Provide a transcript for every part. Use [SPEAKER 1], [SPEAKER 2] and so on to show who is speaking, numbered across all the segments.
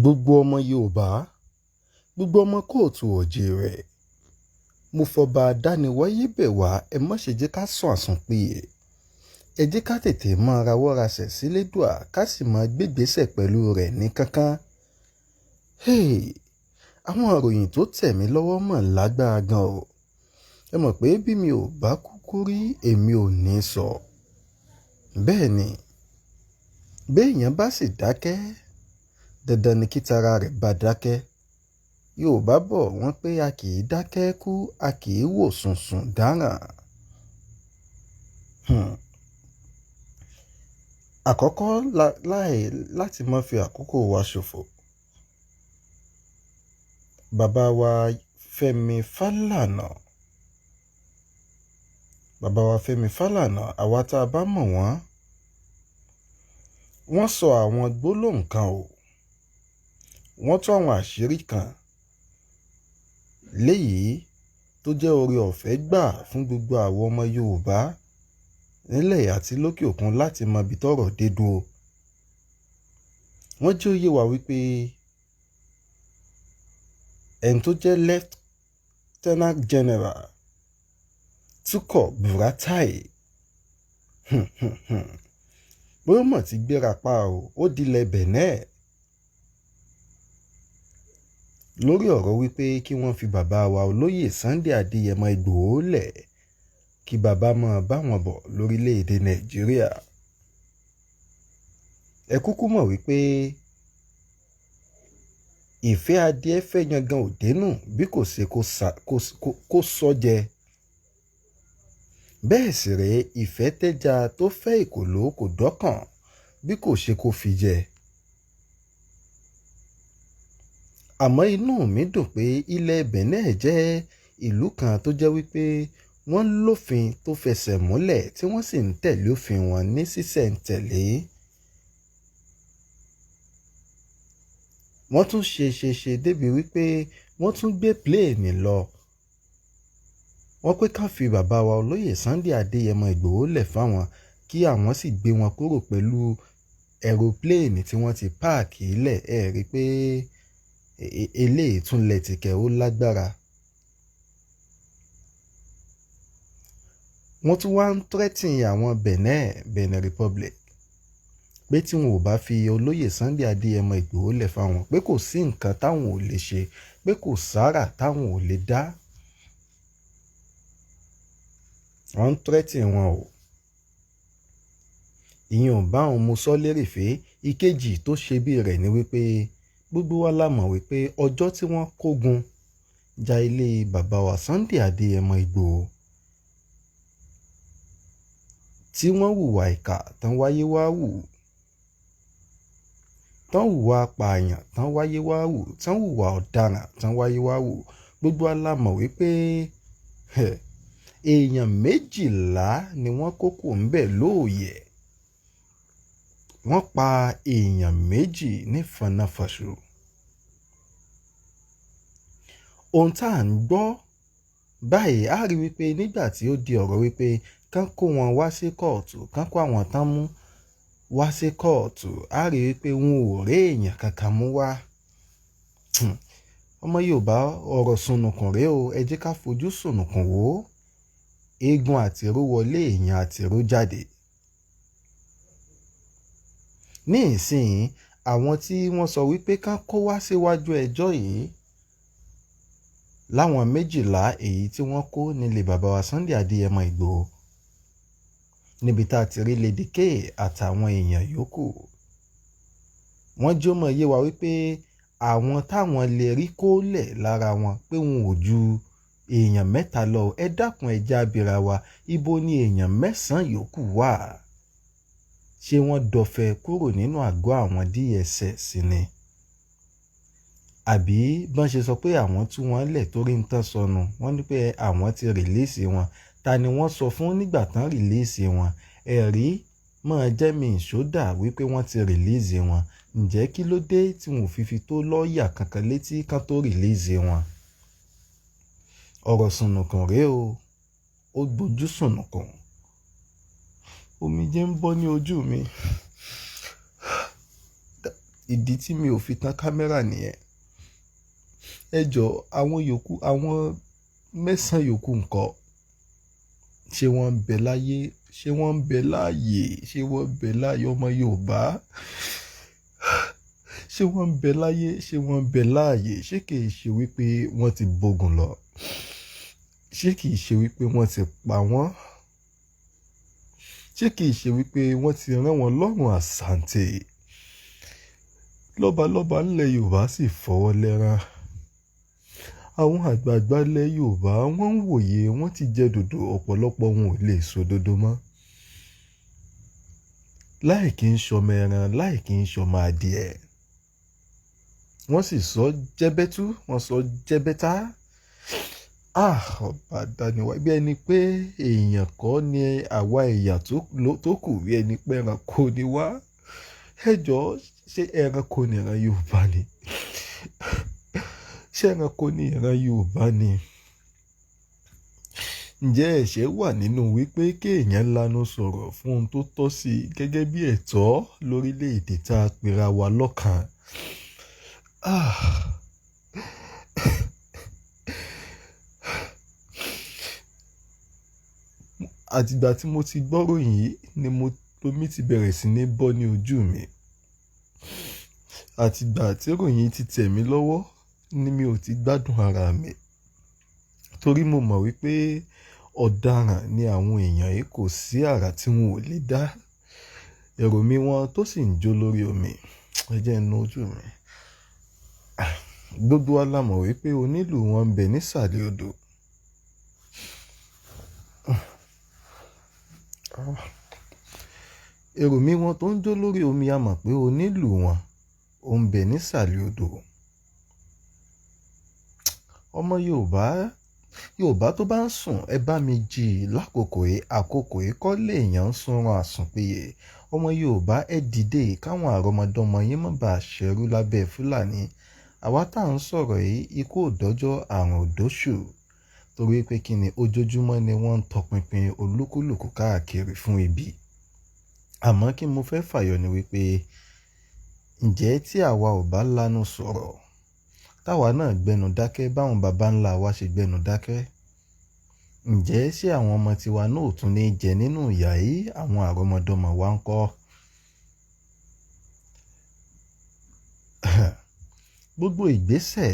[SPEAKER 1] gbogbo ọmọ yorùbá gbogbo ọmọ kóòtù òjíire mo fọba dániwáyé bẹ̀ wá ẹ má ṣe jẹ́ ká sùn àsùnpìyè ẹ jẹ́ ká tètè máa rawọ́ rasẹ̀ sílédùà ká sì máa gbégbésẹ̀ pẹ̀lú rẹ̀ ní kánkán. Àwọn ìròyìn tó tẹ̀ mí lọ́wọ́ mọ̀ lágbára gan o. Ẹ mọ̀ pé bí mi ò bá kúkú rí èmi ò ní sọ. Bẹ́ẹ̀ ni béèyàn bá sì dákẹ́ dandan ni kí tara rẹ̀ bá dákẹ́. Yorùbá bọ̀ wọ́n pé a kì í dákẹ́ kú a kì í wò sùnsùn dáràn. Àkọ́kọ́ láti má fi àkókò wa ṣòfò. Bàbá wa Fẹ́mi Fálànà àwa tá a bá mọ̀ wọ́n sọ àwọn gbólóhùn kan o. Wọ́n tú àwọn àṣírí kan léyìí tó jẹ́ oore ọ̀fẹ́ gbà fún gbogbo àwọn ọmọ Yorùbá nílẹ̀ àti lókè òkun láti mọ ibi tọ́rọ̀ dé dúró. Wọ́n jẹ́ ó yé wa wípé ẹni tó jẹ́ Lieutenant General Tukur Buratai bóyá mọ̀ ti gbéra pa o ó dilẹ̀ Benin lórí ọ̀rọ̀ wípé kí wọ́n fi bàbá wa olóyè Sunday Adéyẹmọ Ìgbòho lẹ̀ kí bàbá máa bá wọn bọ̀ lórílẹ̀‐èdè Nàìjíríà. Ẹ kúkú mọ̀ wípé ìfẹ́ adìẹ fẹ́ yangan ò dénú bí kò ṣe kó sọ jẹ. Bẹ́ẹ̀ sì rèé ìfẹ́ tẹ́ja tó fẹ́ ìkòló kò dọ́kàn bí kò ṣe kó fi jẹ. Àmọ́ inú mi dùn pé ilẹ̀ Benin jẹ́ ìlú kan tó jẹ́ wípé wọ́n lófin tó fẹsẹ̀ múlẹ̀ tí wọ́n sì ń tẹ̀lé òfin wọn ní sísẹ̀ǹtẹ̀lé. Wọ́n tún ṣe débi wípé wọ́n tún gbé pléènì lọ. Wọ́n pé ká fi bàbá wa olóyè Sunday Adéyẹmọ Ìgbòho lẹ̀ fáwọn kí àwọn sì gbé wọn kúrò pẹ̀lú ẹ̀rọpléènì tí wọ́n ti páàkì lẹ̀. Ẹ rí i pé eléyìí tún lẹ́tìkẹ́ ó lágbára. Wọ́n tún wá ń threaten àwọn Benin Republic pé tí wọn ò bá fi olóyè Sunday Adéyẹmọ Ìgbòho lẹ̀ fáwọn pé kò sí nǹkan táwọn ò lè ṣe pé kò sára táwọn ò lè dá. Wọ́n ń threaten wọn o. Ìyẹn ò bá wọn mú sọ lérèfé. Ìkejì tó ṣe bí rẹ̀ ni wípé gbogbo wa la mọ̀ wípé ọjọ́ tí wọ́n kógun ja ilé bàbá wa Sunday Adéyẹmọ Ìgbòho tí wọ́n hùwà ìkà tán wáyé wá wù, tán hùwà apààyàn tán wáyé wá wù, tán hùwà ọ̀daràn tán wáyé wá wù, gbogbo wa la mọ̀ wípé èèyàn 12 ni wọ́n kókò ń bẹ̀ lóòyẹ̀. Wọ́n pa èèyàn 2 ní fanáfaṣọ. Ohun tá à ń gbọ́ báyìí á rí wípé nígbà tí ó di ọ̀rọ̀ wípé kán kó wọn wá sí kóòtù, kán kó àwọn tán mú wá sí kóòtù, á rí wípé wọn ò rí èèyàn kankan mú wá. Ọmọ Yorùbá ọ̀rọ̀ sùnùkùn rèé o, ẹ jẹ́ ká fojú sùnùkùn wò ó. Eégún àtìró wọlé èèyàn àtìró jáde. Ní ìsìn àwọn tí wọ́n sọ wípé kán kó wá síwájú ẹjọ́ yìí láwọn 12 èyí tí wọ́n kó nílé bàbá wa Sunday Adéyẹmọ Ìgbòho níbi tá a ti rí Lady K àtàwọn èèyàn yòókù. Wọ́n jẹ́ ó mọ̀ yé wa wípé àwọn táwọn lè rí kó lẹ̀ lára wọn pé wọn ò ju èèyàn 3 lọ. Ẹ dákun ẹ já bira wa ibo ni èèyàn 9 yòókù wà. Ṣé wọ́n dọ̀fẹ́ kúrò nínú àgọ́ àwọn DSS ni? Àbí bọ́n ṣe sọ pé àwọn tú wọn lẹ̀ torí ń tán sọnù wọ́n ní pé àwọn ti rìlíìsì wọn. Ta ni wọ́n sọ fún nígbà tán rìlíìsì wọn? Ẹ̀rí máa jẹ́ mi ìṣódà wípé wọ́n ti rìlíìsì wọn. Ǹjẹ́ kí ló dé tí wọn ò fi tó lọ́ọ̀yà kankan létí kán tó rìlíìsì wọn? Ọ̀rọ̀ sùnùkùn rèé o, ó gbójú sùnùkùn. Omijé ń bọ́ ní ojú mi. ìdí tí mi ò fi tan kámẹ́rà nìyẹn. Ẹ jọ̀ọ́ àwọn yòókù, àwọn 9 yòókù ńkọ́? Ṣé wọ́n ń bẹ láyé? Ṣé wọ́n ń bẹ láàyè? Ṣé wọ́n ń bẹ láàyè ọmọ Yorùbá? Ṣé wọ́n ń bẹ láyé? Ṣé wọ́n ń bẹ láàyè? Ṣé kìí ṣe wípé wọ́n ti bógun lọ? Ṣé kìí ṣe wípé wọ́n ti pa wọ́n? Ṣé kìí ṣe wípé wọ́n ti rán wọn lọ́rùn àsàǹtẹ̀? Lọ́balọ́ba ńlẹ̀ Yorùbá sì fọwọ́ lẹ́rán. Àwọn àgbààgbà ilẹ̀ Yorùbá wọ́n ń wòye, wọ́n ti jẹ dòdò, ọ̀pọ̀lọpọ̀ wọn ò lè sòdodo mọ́. Láì kí ń ṣọmọ ẹran, láì kí ń ṣọmọ adìẹ. Wọ́n sì sọ jẹ́bẹ́tú, wọ́n sọ jẹ́bẹ́tá. Ọba dániwá bí ẹni pé èèyàn kọ́ ni àwa ẹ̀yà tó kù, bí ẹni pé ẹranko ni wá. Ẹ jọ̀ọ́ ṣé ẹranko ni ìran Yorùbá ni? Ṣé ẹranko ni ìran Yorùbá ni? Ǹjẹ́ ẹ̀ṣẹ̀ wà nínú wípé kéèyàn lanu sọ̀rọ̀ fún ohun tó tọ́ sí gẹ́gẹ́ bí ẹ̀tọ́ lórílẹ̀‐èdè tá a pera wa lọ́kan? Àtìgbà tí mo ti gbọ́ròyìn yìí ni omi ti bẹ̀rẹ̀ sí ní bọ́ ní ojú mi. Àtìgbà tí ìròyìn ti tẹ̀ mí lọ́wọ́ ni mi ò ti gbádùn ara mi. Torí mo mọ̀ wípé ọ̀daràn ni àwọn èèyàn yìí, kò sí àrà tí wọn ò lè dá. Èrò mi wọn tó sì ń jó lórí omi. Ẹ jẹ́ n nu ojú mi. Gbogbo wa la mọ̀ wípé onílù wọn ń bẹ nísàlẹ̀ odò. Èrò mi wọn tó ń jó lórí omi, a mọ̀ pé onílù wọn ó ń bẹ nísàlẹ̀ odò. Ọmọ Yorùbá tó bá ń sùn, ẹ bá mi jí lákòókò yìí. Àkókò yìí kọ́ lèèyàn ń sunrun àsùnpìyè. Ọmọ Yorùbá ẹ dìde káwọn àrọmọdọ́mọ yín má bàa ṣẹrú lábẹ́ Fúlàní. Àwa tá à ń sọ̀rọ̀ yìí, ikú ò dọ́jọ́, àrùn ò dóṣù. Torí pé kí ni, ojoojúmọ́ ni wọ́n ń tọpinpin olúkúlùkù káàkiri fún ibi. Àmọ́ kí mo fẹ́ fàyọ ni wípé ǹjẹ́ tí àwa ò bá lanu sọ̀rọ̀, táwa náà gbẹnu dákẹ́ báwọn baba ńlá wa ṣe gbẹnu dákẹ́, ǹjẹ́ ṣé àwọn ọmọ tiwa náà ò tún ní jẹ nínú ìyà yìí? Àwọn àrọmọdọ́mọ wa ń kọ́. Gbogbo ìgbésẹ̀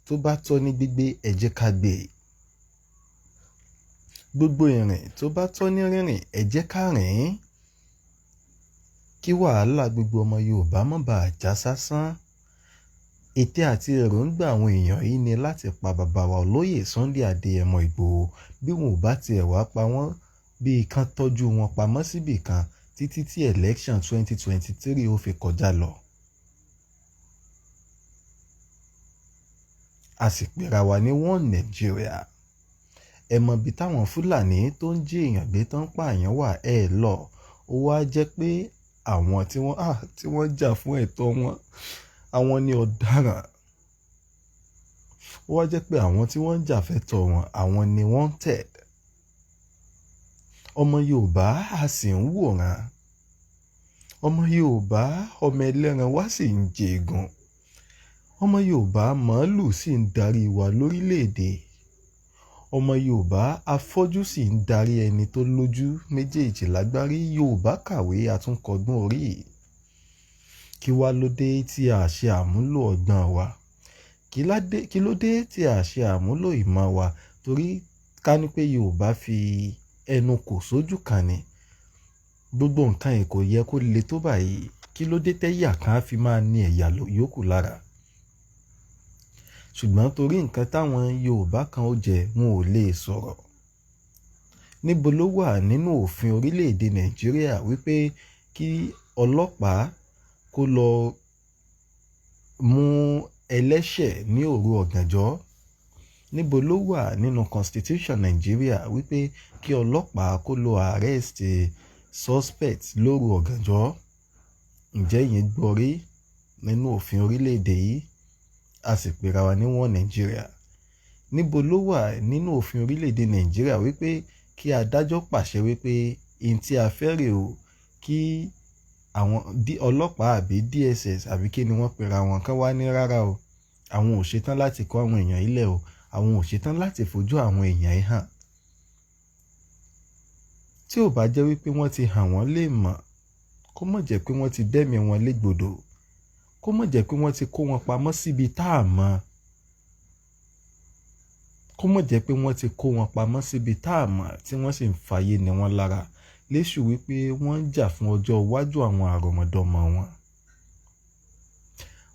[SPEAKER 1] tó bá tọ́ ní gbígbé, ẹ jẹ́ ká gbé. Gbogbo ìrìn tó bá tọ́ ní rírìn, ẹ jẹ́ ká rìn. Kí wàhálà gbogbo ọmọ Yorùbá má bàa já sásán. Ète àti èròǹgbà àwọn èèyàn yìí ni láti pa bàbá wa olóyè Sunday Adéyẹmọ Ìgbòho. Bí wọn ò bá tiẹ̀ wá pa wọ́n, bí kán tọ́jú wọn pamọ́ síbì kan títí tí election 2023 ó fi kọjá lọ. A sì pera wa ní one Nigeria. Ẹ mọ ibi táwọn Fúlàní tó ń jí èèyàn gbé tán pààyàn wà, ẹ lọ. Ó wá jẹ́ pé àwọn tí wọ́n jà fún ẹ̀tọ́ wọn, àwọn ni ọ̀daràn. Ó wá jẹ́ pé àwọn tí wọ́n jà fẹ́tọ̀ wọn, àwọn ni wanted. Ọmọ Yorùbá a sì ń wòran. Ọmọ Yorùbá, ọmọ ẹlẹ́ran wá sì ń jẹ̀gùn. Ọmọ Yorùbá, màálù sì ń darí wa lórílẹ̀‐èdè. Ọmọ Yorùbá, afọ́jú sì ń darí ẹni tó lójú méjèèjì lágbárí. Yorùbá kàwé, àtúnkọ́gbọ́n orí. Kí wá ló dé tí a ṣe àmúlò ọgbọ́n wa? Kí ló dé tí a ṣe àmúlò ìmọ̀ wa? Torí ká ní pé Yorùbá fi ẹnu kò sójú kan ni, gbogbo nǹkan ẹ̀ kò yẹ kó le tó báyìí. Kí ló dé tẹ́yà kan fi máa ní ẹ̀yà yòókù lára? Ṣùgbọ́n torí nǹkan táwọn Yorùbá kan ó jẹ, wọn ò lè sọ̀rọ̀. Níbo ló wà nínú òfin orílẹ̀-èdè Nàìjíríà wípé kí ọlọ́pàá kó lọ mú ẹlẹ́ṣẹ̀ ní òru ọ̀gànjọ́? Níbo ló wà nínú constitution Nàìjíríà wípé kí ọlọ́pàá kó lọ arrest suspect lóru ọ̀gànjọ́? Ǹjẹ́ ìyẹn gbọ́ rí nínú òfin orílẹ̀-èdè yìí? A sì pera wa ní one Nigeria. Níbo ló wà nínú òfin orílẹ̀-èdè Nàìjíríà wípé kí adájọ́ pàṣẹ wípé ihun tí a fẹ́ rè o, kí àwọn ọlọ́pàá àbí DSS àbí kí ni wọ́n pera wọn kán wá ní rárá o, àwọn ò ṣetán láti kó àwọn èèyàn ilẹ̀ o, àwọn ò ṣetán láti fojú àwọn èèyàn yìí hàn. Tí ò bá jẹ́ wípé wọ́n ti hàn wọ́n lè mọ̀, kó mọ̀ jẹ́ pé wọ́n ti dẹ́mi wọn légbodò, kó mọ̀ jẹ́ pé wọ́n ti kó wọn pamọ́ síbi tá a mọ̀, kó mọ̀ jẹ́ pé wọ́n ti kó wọn pamọ́ síbi tá a mọ̀ tí wọ́n sì ń fàyè ní wọn lára léṣù wípé wọ́n ń jà fún ọjọ́ iwájú àwọn àrọ̀mọdọ́mọ wọn.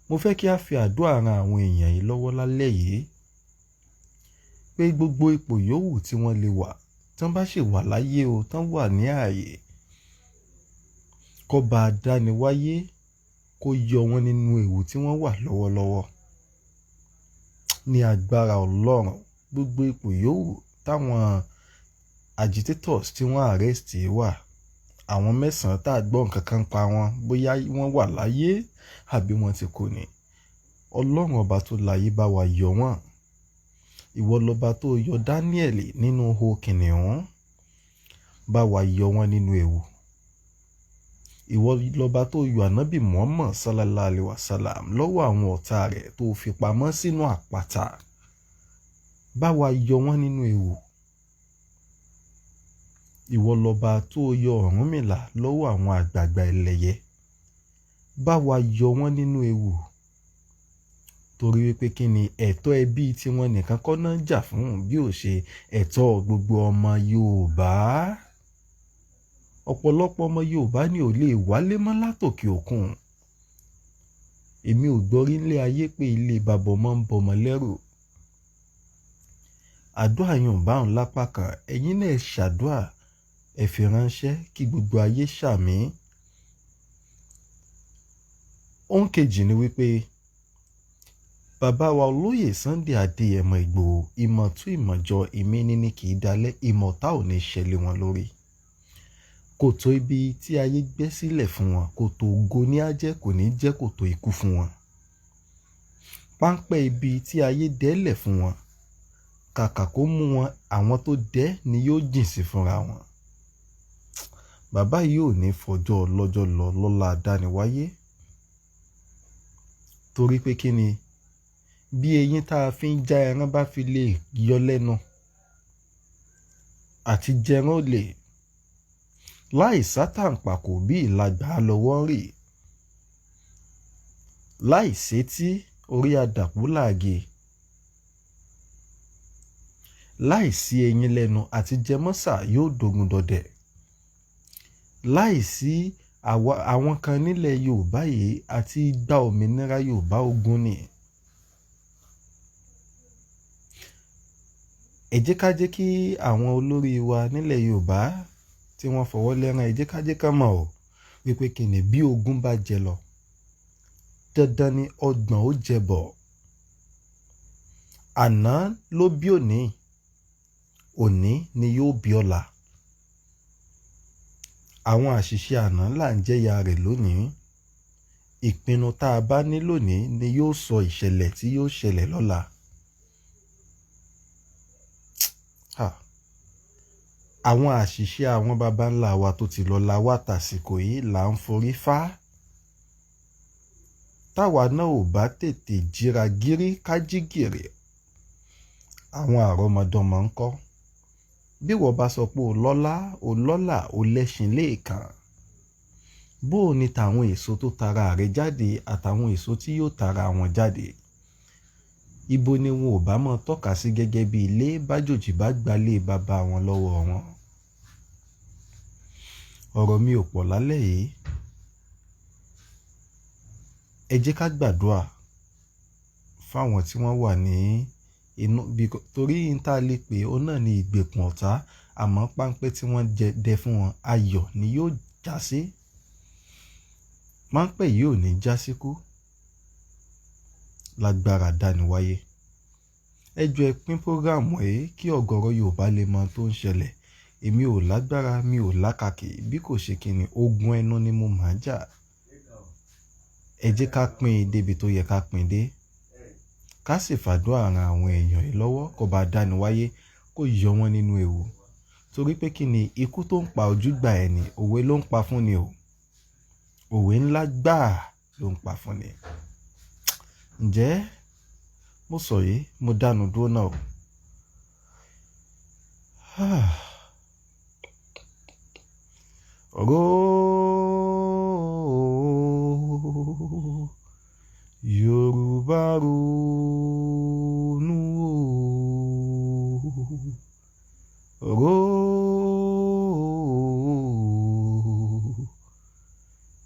[SPEAKER 1] Mo fẹ́ kí a fi àdúrà ran àwọn èèyàn yìí lọ́wọ́ lálẹ́ yìí pé gbogbo ipò yòówù tí wọ́n lè wà, tán bá ṣì wà láyé o, tán wà ní ààyè, kọ́ba adániwáyé kó yọ wọ́n nínú ewu tí wọ́n wà lọ́wọ́lọ́wọ́. Ní agbára Ọlọ́run, gbogbo ipò yòówù táwọn agitators tí wọ́n arrest wà, àwọn 9 tá a gbọ́ nǹkan kan pa wọn, bóyá wọ́n wà láyé àbí wọ́n ti kú ni. Ọlọ́run ọba tó láyé bá wa yọ wọ́n. Ìwọ lọba tó yọ Daniel nínú ihò kìnìún, bá wa yọ wọ́n nínú ewu. Ìwọ lọba tó yọ ànábì Muhammad sallallahu alaihi wasallam lọ́wọ́ àwọn ọ̀tá rẹ̀ tó fi pamọ́ sínú àpáta, bá wa yọ wọ́n nínú ewu. Ìwọ lọba tó yọ Ọ̀rúnmìlà lọ́wọ́ àwọn àgbààgbà ẹlẹ́yẹ, bá wa yọ wọ́n nínú ewu. Torí wípé kí ni ẹ̀tọ́ ẹbí tí wọ́n nìkan kọ́ náà jà fún bí ó ṣe ẹ̀tọ́ gbogbo ọmọ Yorùbá. Ọ̀pọ̀lọpọ̀ ọmọ Yorùbá ni ò lè wálé mọ́ látòkè òkun. Èmi ò gbọ́ rí nílé ayé pé ilé bàbá ọmọ ń bọmọ lẹ́rù. Àdúrà yàn bá òun lápá kan, ẹ̀yin náà ṣàdúrà, ẹ fi ránṣẹ́ kí gbogbo ayé ṣàmì. Ohun kejì ni wípé bàbá wa olóyè Sunday Adéyẹmọ Ìgbòho, ìmọ̀tún ìmọ̀jọ ìmíní ní kì í dalẹ̀, ìmọ̀ta ò ní ṣẹlẹ̀ wọn lórí. Kòtò ibi tí ayé gbẹ́ sílẹ̀ fún wọn, kòtò ògo ní á jẹ́, kò ní jẹ́ kòtò ikú fún wọn. Páńpẹ́ ibi tí ayé dẹ́lẹ̀ fún wọn, kàkà kó mú wọn, àwọn tó dẹ́ ni yóò jìn sí fúnra wọn. Bàbá yìí ò ní fọjọ́ lọ́jọ́ lọ lọ́lá adániwáyé. Torí pé kí ni, bí eyín tá a fi ń já ẹran bá fi lè yọ lẹ́nu, àti jẹran ó lè, láì sátàǹpàkò bí ìlagbà lọ́wọ́ rì, láì sétí orí àdàpú làgè, láì sí eyín lẹ́nu àti jẹmọ́sà yóò dogun dọdẹ. Láì sí àwọn kan nílẹ̀ Yorùbá yìí àti gba òmìnira Yorùbá ogun ni. Ẹ jẹ́ ká jẹ́ kí àwọn olórí wa nílẹ̀ Yorùbá tí wọ́n fọwọ́ lẹ́rán, ẹ jẹ́ ká jẹ́ ká mọ̀ ọ́ wípé kí ni bí ogun bá jẹ lọ, dandan ni ọgbọ̀n ó jẹ bọ̀. Àná ló bí òní, òní ni yóò bí ọ̀la. Àwọn àṣìṣe àná là ń jẹ́yà rẹ̀ lónìí. Ìpinnu tá a bá ní lónìí ni yóò sọ ìṣẹ̀lẹ̀ tí yóò ṣẹlẹ̀ lọ́la. Àwọn àṣìṣe àwọn baba ńlá wa tó ti lọ la wá tàsìkò yìí là ń forí fá. Táwa náà ò bá tètè jíra gírí ká jí gìrì, àwọn àrọ́mọdọ́mọ ń kọ́. Bí wọ́n bá sọ pé o lọ́lá, o lẹ́ṣin léèkàn. Bó o ní tàwọn èso tó tara rẹ̀ jáde àtàwọn èso tí yóò tara wọn jáde. Ibo ni wọn ò bá mọ̀ tọ́ka sí gẹ́gẹ́ bí ilé bájòjì bá gbalé bàbá wọn lọ́wọ́ wọn. Ọ̀rọ̀ mi ò pọ̀ lálẹ́ yìí. Ẹ jẹ́ ká gbàdúrà fáwọn tí wọ́n wà ní inú, torí n tá lè pè ó náà ní ìgbèkùn ọ̀tá, àmọ́ páńpẹ́ tí wọ́n dẹ fún wọn ayọ̀ ni yóò já sí. Páńpẹ́ yìí ò ní já síkú lágbára dániwáyé. Ẹ jọ̀ọ́ ẹ pín prógráàmù yìí kí ọ̀gọ̀rọ̀ Yorùbá lè mọ tó ń ṣẹlẹ̀. Èmi ò lágbára, mi ò lákàkì, bí kò ṣe kí ni ogun ẹnu ni mo máa jà. Ẹ jẹ́ ká pín débi tó yẹ ká pín dé. Ká sì fàdúrà ran àwọn èèyàn yìí lọ́wọ́ kó bá dániwáyé kó yọ wọ́n nínú ewu. Torí pé kí ni ikú tó ń pa ojúgbà ẹni, òwe ló ń pa fún ni o. òwe ńlá gbáà ló ń pa fún ni. Ǹjẹ́ mo sọ yìí mo dánu dúró náà o. Yorùbá ronú o.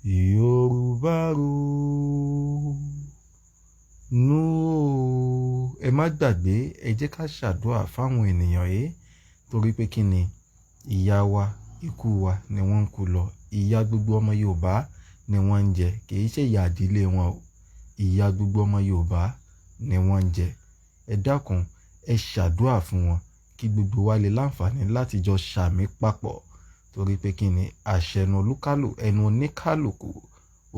[SPEAKER 1] Yorùbá ronú o. Ẹ má gbàgbé, ẹ jẹ́ ká ṣàdúrà fáwọn ènìyàn yìí torí pé kí ni ìyà wa ikú wa ni wọ́n ń kú lọ. Ìyà gbogbo ọmọ Yorùbá ni wọ́n ń jẹ, kì í ṣe ìyà ìdílé wọn o. Ìyà gbogbo ọmọ Yorùbá ni wọ́n ń jẹ. Ẹ dákun, ẹ ṣàdúrà fún wọn kí gbogbo wa lè láǹfààní láti jọ ṣàmì papọ̀ torí pé kí ni ẹnu oníkálùkù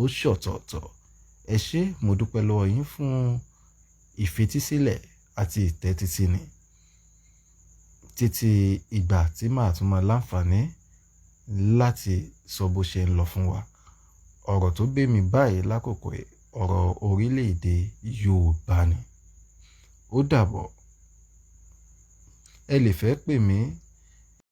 [SPEAKER 1] ó ṣọ̀tọ̀ọ̀tọ̀. Ẹ ṣé, mo dúpẹ́ lọ́wọ́ yín fún ìfetísílẹ̀ àti ìtẹ́tísíni. Títí ìgbà tí màá tún máa láǹfààní láti sọ bó ṣe ń lọ fún wa. Ọ̀rọ̀ tó gbé mi báyìí lákòókò ọ̀rọ̀ orílẹ̀-èdè Yorùbá ni. Ó dàbọ̀. Ẹ lè fẹ́ pè mí